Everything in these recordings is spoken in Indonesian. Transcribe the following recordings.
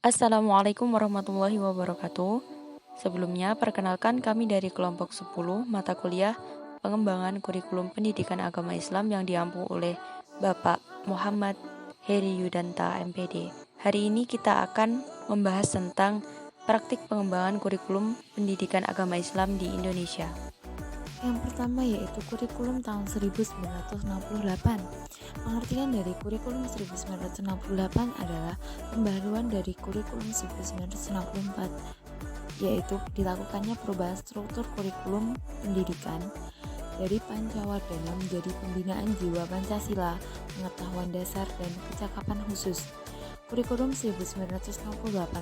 Assalamualaikum warahmatullahi wabarakatuh. Sebelumnya, perkenalkan kami dari kelompok 10 mata kuliah pengembangan kurikulum pendidikan agama Islam yang diampu oleh Bapak Muhammad Heri Yudanta MPD. Hari ini kita akan membahas tentang praktik pengembangan kurikulum pendidikan agama Islam di Indonesia. Yang pertama yaitu kurikulum tahun 1968. Pengertian dari kurikulum 1968 adalah pembaharuan dari kurikulum 1964, yaitu dilakukannya perubahan struktur kurikulum pendidikan dari Pancawardana menjadi pembinaan jiwa Pancasila, pengetahuan dasar, dan kecakapan khusus. Kurikulum 1968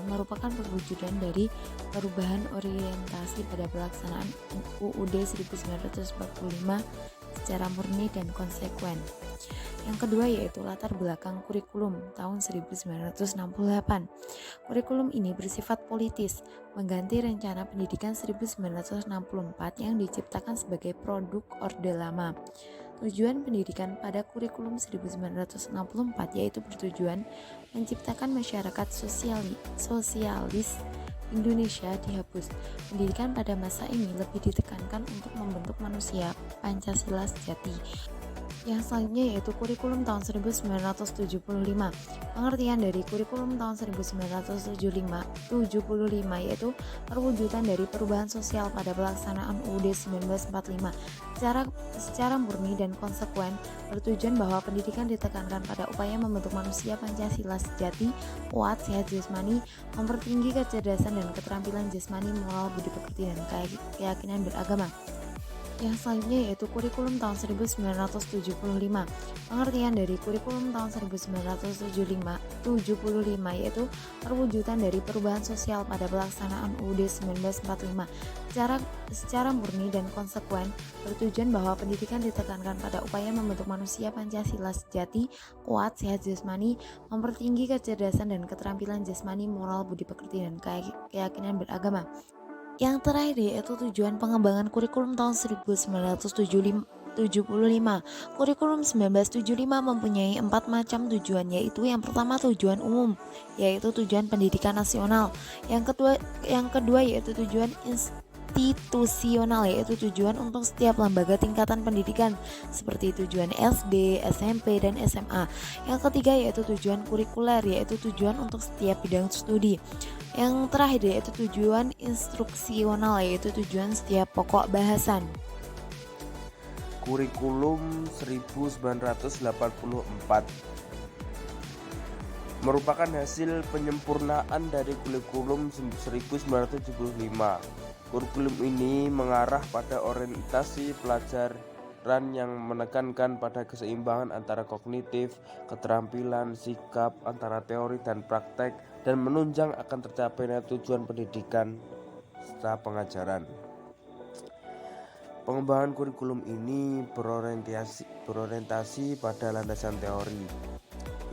merupakan perwujudan dari perubahan orientasi pada pelaksanaan UUD 1945 secara murni dan konsekuen. Yang kedua yaitu latar belakang kurikulum tahun 1968. Kurikulum ini bersifat politis, mengganti rencana pendidikan 1964 yang diciptakan sebagai produk Orde Lama. Tujuan pendidikan pada kurikulum 1964 yaitu bertujuan menciptakan masyarakat sosialis Indonesia dihapus. Pendidikan pada masa ini lebih ditekankan untuk membentuk manusia Pancasila sejati. Yang selanjutnya yaitu kurikulum tahun 1975. Pengertian dari kurikulum tahun 1975 yaitu perwujudan dari perubahan sosial pada pelaksanaan UUD 1945 secara murni dan konsekuen, bertujuan bahwa pendidikan ditekankan pada upaya membentuk manusia Pancasila sejati, kuat, sehat jasmani, mempertinggi kecerdasan dan keterampilan jasmani, moral, budi pekerti, dan keyakinan beragama. Yang selanjutnya yaitu kurikulum tahun 1975. Pengertian dari kurikulum tahun 1975 yaitu perwujudan dari perubahan sosial pada pelaksanaan UUD 1945 secara murni dan konsekuen, bertujuan bahwa pendidikan ditekankan pada upaya membentuk manusia Pancasila sejati, kuat, sehat jasmani, mempertinggi kecerdasan dan keterampilan jasmani, moral, budi pekerti, dan keyakinan beragama. Yang terakhir yaitu tujuan pengembangan kurikulum tahun 1975. Kurikulum 1975 mempunyai 4 macam tujuan, yaitu yang pertama tujuan umum, yaitu tujuan pendidikan nasional. Yang kedua yaitu tujuan institusional, yaitu tujuan untuk setiap lembaga tingkatan pendidikan seperti tujuan SD, SMP, dan SMA. Yang ketiga yaitu tujuan kurikuler, yaitu tujuan untuk setiap bidang studi. Yang terakhir yaitu tujuan instruksional, yaitu tujuan setiap pokok bahasan. Kurikulum 1984 merupakan hasil penyempurnaan dari kurikulum 1975. Kurikulum ini mengarah pada orientasi pelajaran yang menekankan pada keseimbangan antara kognitif, keterampilan, sikap, antara teori dan praktek, dan menunjang akan tercapainya tujuan pendidikan serta pengajaran. Pengembangan kurikulum ini berorientasi pada landasan teori,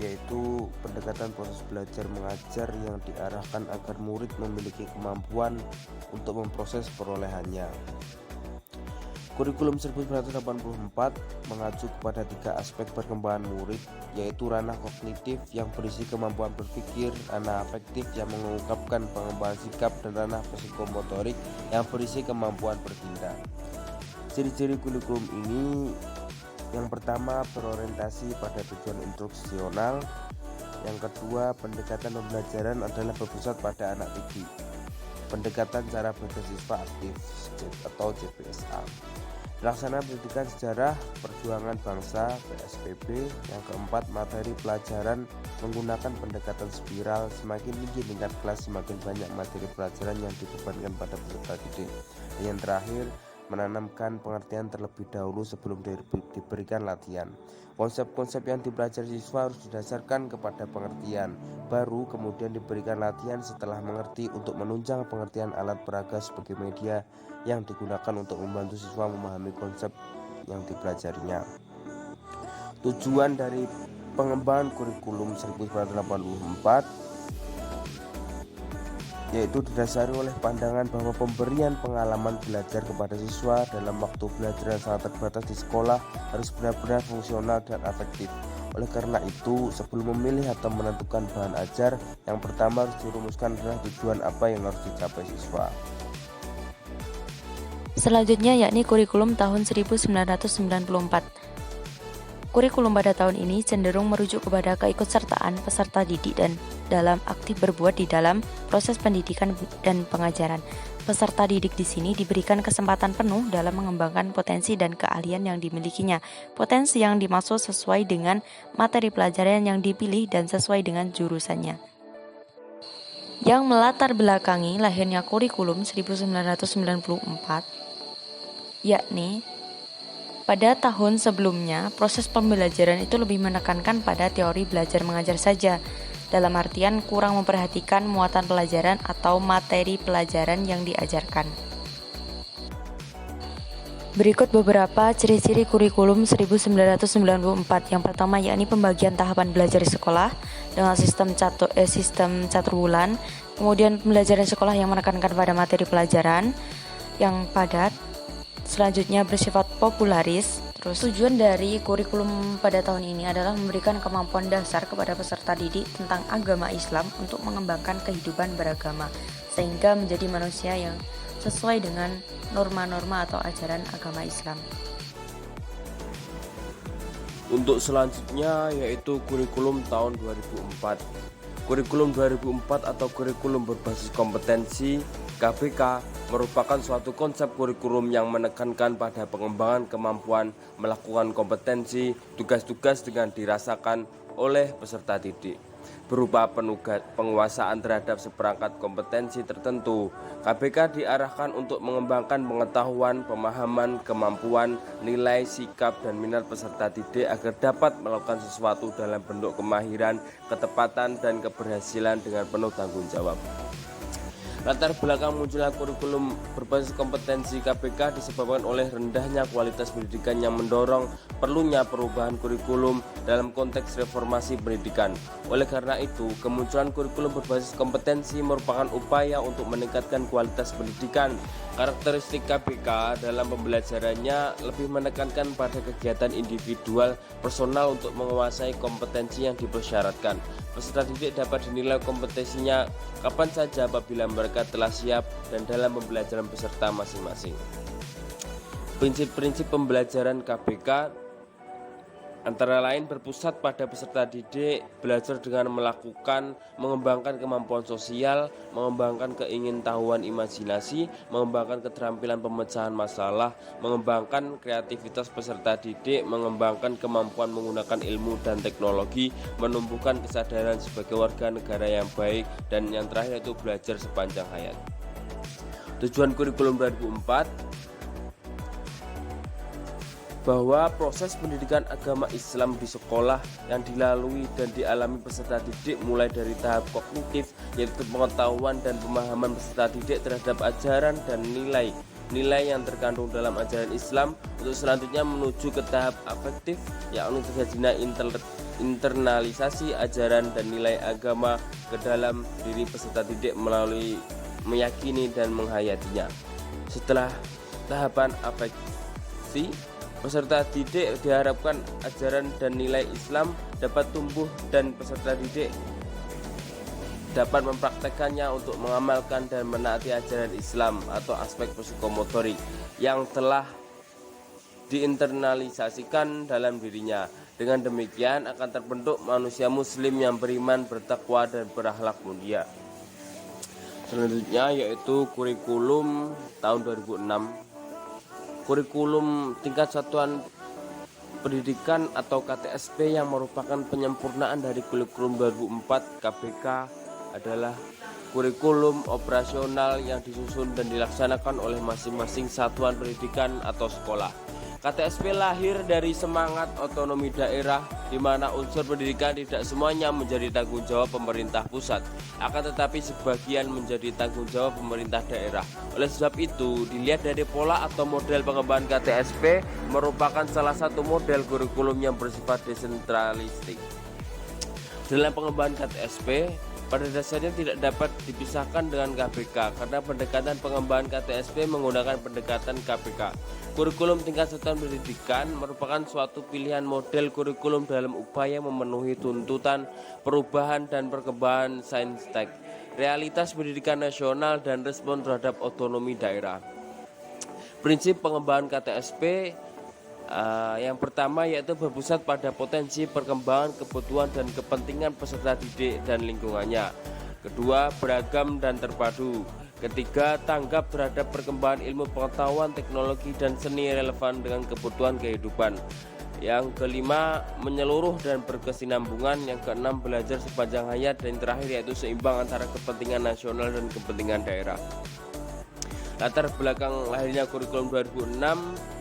yaitu pendekatan proses belajar mengajar yang diarahkan agar murid memiliki kemampuan untuk memproses perolehannya. Kurikulum 1984 mengacu kepada 3 aspek perkembangan murid, yaitu ranah kognitif yang berisi kemampuan berpikir, ranah afektif yang mengungkapkan pengembangan sikap, dan ranah psikomotorik yang berisi kemampuan bertindak. Ciri-ciri kurikulum ini, yang pertama berorientasi pada tujuan instruksional. Yang kedua, pendekatan pembelajaran adalah berpusat pada anak didik. Pendekatan cara belajar siswa aktif atau CPSA. Pelaksanaan pendidikan sejarah perjuangan bangsa PSBB. Yang keempat, materi pelajaran menggunakan pendekatan spiral, semakin tinggi tingkat kelas semakin banyak materi pelajaran yang dibebankan pada peserta didik. Dan yang terakhir, menanamkan pengertian terlebih dahulu sebelum diberikan latihan. Konsep-konsep yang dipelajari siswa harus didasarkan kepada pengertian, baru kemudian diberikan latihan setelah mengerti untuk menunjang pengertian alat peraga sebagai media yang digunakan untuk membantu siswa memahami konsep yang dipelajarinya. Tujuan dari pengembangan kurikulum 1984 yaitu didasari oleh pandangan bahwa pemberian pengalaman belajar kepada siswa dalam waktu belajar yang sangat terbatas di sekolah harus benar-benar fungsional dan efektif. Oleh karena itu, sebelum memilih atau menentukan bahan ajar, yang pertama harus dirumuskan adalah tujuan apa yang harus dicapai siswa. Selanjutnya yakni kurikulum tahun 1994. Kurikulum pada tahun ini cenderung merujuk kepada keikutsertaan peserta didik dan dalam aktif berbuat di dalam proses pendidikan dan pengajaran. Peserta didik di sini diberikan kesempatan penuh dalam mengembangkan potensi dan keahlian yang dimilikinya. Potensi yang dimaksud sesuai dengan materi pelajaran yang dipilih dan sesuai dengan jurusannya. Yang melatar belakangi lahirnya kurikulum 1994 yakni pada tahun sebelumnya proses pembelajaran itu lebih menekankan pada teori belajar mengajar saja, dalam artian kurang memperhatikan muatan pelajaran atau materi pelajaran yang diajarkan. Berikut beberapa ciri-ciri kurikulum 1994. Yang pertama yakni pembagian tahapan belajar di sekolah dengan sistem catur bulan, kemudian pembelajaran sekolah yang menekankan pada materi pelajaran yang padat. Selanjutnya bersifat popularis. Terus tujuan dari kurikulum pada tahun ini adalah memberikan kemampuan dasar kepada peserta didik tentang agama Islam untuk mengembangkan kehidupan beragama sehingga menjadi manusia yang sesuai dengan norma-norma atau ajaran agama Islam. Untuk selanjutnya yaitu kurikulum tahun 2004. Kurikulum 2004 atau kurikulum berbasis kompetensi KBK merupakan suatu konsep kurikulum yang menekankan pada pengembangan kemampuan melakukan kompetensi tugas-tugas dengan dirasakan oleh peserta didik berupa penguasaan terhadap seperangkat kompetensi tertentu. KBK diarahkan untuk mengembangkan pengetahuan, pemahaman, kemampuan, nilai, sikap, dan minat peserta didik agar dapat melakukan sesuatu dalam bentuk kemahiran, ketepatan, dan keberhasilan dengan penuh tanggung jawab. Latar belakang munculnya kurikulum berbasis kompetensi KBK disebabkan oleh rendahnya kualitas pendidikan yang mendorong perlunya perubahan kurikulum dalam konteks reformasi pendidikan. Oleh karena itu, kemunculan kurikulum berbasis kompetensi merupakan upaya untuk meningkatkan kualitas pendidikan. Karakteristik KBK dalam pembelajarannya lebih menekankan pada kegiatan individual personal untuk menguasai kompetensi yang dipersyaratkan. Peserta didik dapat dinilai kompetensinya kapan saja apabila mereka telah siap dan dalam pembelajaran peserta masing-masing. Prinsip-prinsip pembelajaran KBK antara lain berpusat pada peserta didik belajar dengan mengembangkan kemampuan sosial, mengembangkan keingintahuan imajinasi, mengembangkan keterampilan pemecahan masalah, mengembangkan kreativitas peserta didik, mengembangkan kemampuan menggunakan ilmu dan teknologi, menumbuhkan kesadaran sebagai warga negara yang baik, dan yang terakhir yaitu belajar sepanjang hayat. Tujuan kurikulum 2004 bahwa proses pendidikan agama Islam di sekolah yang dilalui dan dialami peserta didik mulai dari tahap kognitif, yaitu pengetahuan dan pemahaman peserta didik terhadap ajaran dan nilai yang terkandung dalam ajaran Islam, untuk selanjutnya menuju ke tahap afektif, yakni terjadinya internalisasi ajaran dan nilai agama ke dalam diri peserta didik melalui meyakini dan menghayatinya. Setelah tahapan afeksi, peserta didik diharapkan ajaran dan nilai Islam dapat tumbuh dan peserta didik dapat mempraktekannya untuk mengamalkan dan menaati ajaran Islam atau aspek psikomotorik yang telah diinternalisasikan dalam dirinya. Dengan demikian akan terbentuk manusia muslim yang beriman, bertakwa, dan berakhlak mulia. Selanjutnya yaitu kurikulum tahun 2006. Kurikulum tingkat satuan pendidikan atau KTSP yang merupakan penyempurnaan dari kurikulum 2004 KBK adalah kurikulum operasional yang disusun dan dilaksanakan oleh masing-masing satuan pendidikan atau sekolah. KTSP lahir dari semangat otonomi daerah di mana unsur pendidikan tidak semuanya menjadi tanggung jawab pemerintah pusat, akan tetapi sebagian menjadi tanggung jawab pemerintah daerah. Oleh sebab itu, dilihat dari pola atau model pengembangan KTSP merupakan salah satu model kurikulum yang bersifat desentralistik. Dalam pengembangan KTSP, pada dasarnya tidak dapat dipisahkan dengan KBK karena pendekatan pengembangan KTSP menggunakan pendekatan KBK. Kurikulum tingkat satuan pendidikan merupakan suatu pilihan model kurikulum dalam upaya memenuhi tuntutan perubahan dan perkembangan saintek, realitas pendidikan nasional dan respon terhadap otonomi daerah. Prinsip pengembangan KTSP yang pertama yaitu berpusat pada potensi perkembangan, kebutuhan dan kepentingan peserta didik dan lingkungannya. Kedua, beragam dan terpadu. Ketiga, tanggap terhadap perkembangan ilmu pengetahuan, teknologi dan seni relevan dengan kebutuhan kehidupan. Yang kelima, menyeluruh dan berkesinambungan. Yang keenam, belajar sepanjang hayat. Dan yang terakhir yaitu seimbang antara kepentingan nasional dan kepentingan daerah. Latar belakang lahirnya kurikulum 2006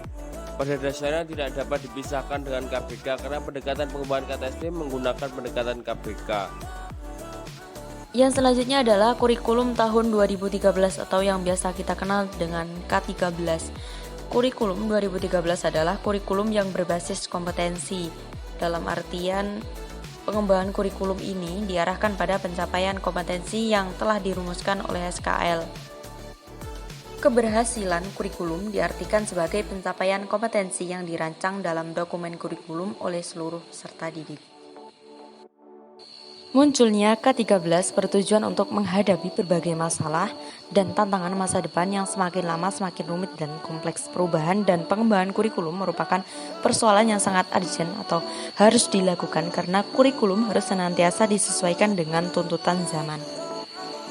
pada dasarnya tidak dapat dipisahkan dengan KBK karena pendekatan pengembangan KTSP menggunakan pendekatan KBK. Yang selanjutnya adalah kurikulum tahun 2013 atau yang biasa kita kenal dengan K13. Kurikulum 2013 adalah kurikulum yang berbasis kompetensi. Dalam artian, pengembangan kurikulum ini diarahkan pada pencapaian kompetensi yang telah dirumuskan oleh SKL. Keberhasilan kurikulum diartikan sebagai pencapaian kompetensi yang dirancang dalam dokumen kurikulum oleh seluruh peserta didik. Munculnya K13 bertujuan untuk menghadapi berbagai masalah dan tantangan masa depan yang semakin lama semakin rumit dan kompleks. Perubahan dan pengembangan kurikulum merupakan persoalan yang sangat urgent atau harus dilakukan karena kurikulum harus senantiasa disesuaikan dengan tuntutan zaman.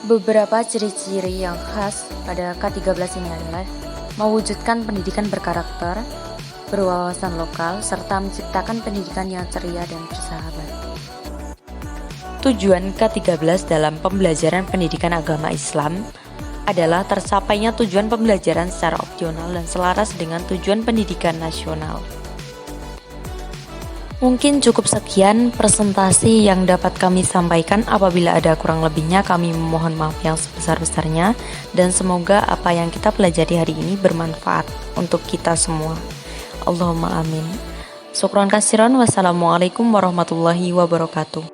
Beberapa ciri-ciri yang khas pada K13 ini adalah mewujudkan pendidikan berkarakter, berwawasan lokal, serta menciptakan pendidikan yang ceria dan bersahabat. Tujuan K13 dalam pembelajaran pendidikan agama Islam adalah tercapainya tujuan pembelajaran secara opsional dan selaras dengan tujuan pendidikan nasional. Mungkin cukup sekian presentasi yang dapat kami sampaikan. Apabila ada kurang lebihnya kami memohon maaf yang sebesar-besarnya dan semoga apa yang kita pelajari hari ini bermanfaat untuk kita semua. Allahumma amin. Syukran kasiran. Wassalamualaikum warahmatullahi wabarakatuh.